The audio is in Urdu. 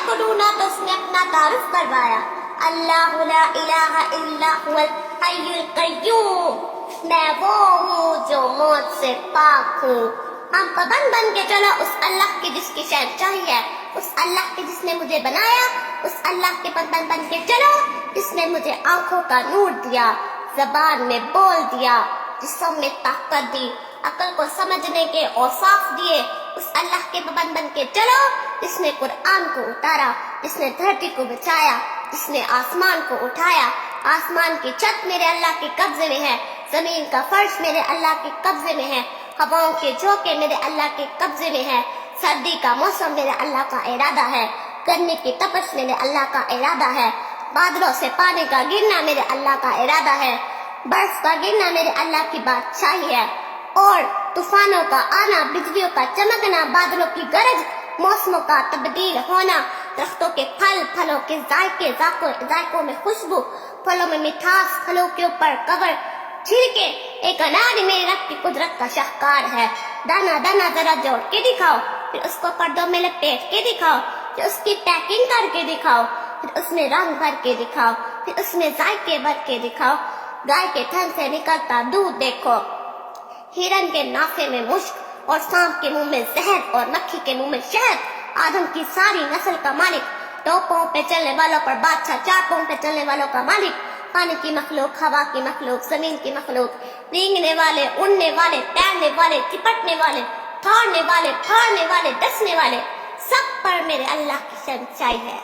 کو ڈھونڈا تو اس نے اپنا تعارف کروایا، اللہ لا الہ الا هو الحی القیوم، میں وہ ہوں جو موت سے پاک ہوں۔ ہم پابند بن کے چلو اس اللہ کی جس کی شہنشاہی ہے، اس اللہ کی جس نے مجھے بنایا، اس اللہ کے پابند بن کے چلو جس نے مجھے آنکھوں کا نور دیا، زبان میں بول دیا، جسم میں طاقت دی، عقل کو سمجھنے کے اوصاف دیے۔ اس اللہ کے پابند بن کے چلو جس نے قرآن کو اتارا، جس نے دھرتی کو بچایا، جس نے آسمان کو اٹھایا۔ آسمان کی چھت میرے اللہ کے قبضے میں ہے، زمین کا فرش میرے اللہ کے قبضے میں ہے، ہواؤں کے جھونکے میرے اللہ کے قبضے میں ہے، سردی کا موسم میرے اللہ کا ارادہ ہے، گرمی کی تپش میرے اللہ کا ارادہ ہے، بادلوں سے پانی کا گرنا میرے اللہ کا ارادہ ہے، برف کا گرنا میرے اللہ کی بادشاہی ہے، اور طوفانوں کا آنا، بجلیوں کا چمکنا، بادلوں کی گرج، موسموں کا تبدیل ہونا، درختوں کے پھل، پھلوں کے ذائقوں میں خوشبو، پھلوں میں مٹھاس، پھلوں کے اوپر کور چھڑکے، ایک انار میرے رب کی قدرت کا شاہکار ہے۔ دانا دانا ذرا جوڑ کے دکھاؤ، پھر اس کو پردوں میں لپیٹ کے دکھاؤ، پھر اس کی پیکنگ کر کے دکھاؤ، پھر اس میں رنگ بھر کے دکھاؤ، پھر اس میں ذائقے بھر کے دکھاؤ۔ گائے کے تھن سے نکلتا دودھ دیکھو، ہرن کے نافے میں مشک، اور سانپ کے منہ میں زہر، اور مکھی کے منہ میں شہد۔ آدم کی ساری نسل کا مالک، دو پاؤں پہ چلنے والوں پر بادشاہ، چار پاؤں پہ چلنے والوں کا مالک، پانی کی مخلوق، ہوا کی مخلوق، زمین کی مخلوق، رینگنے والے، اڑنے والے، تیرنے والے، چپٹنے والے، توڑنے والے، پھاڑنے والے، ڈسنے والے، سب پر میرے اللہ کی شہنشاہی ہے۔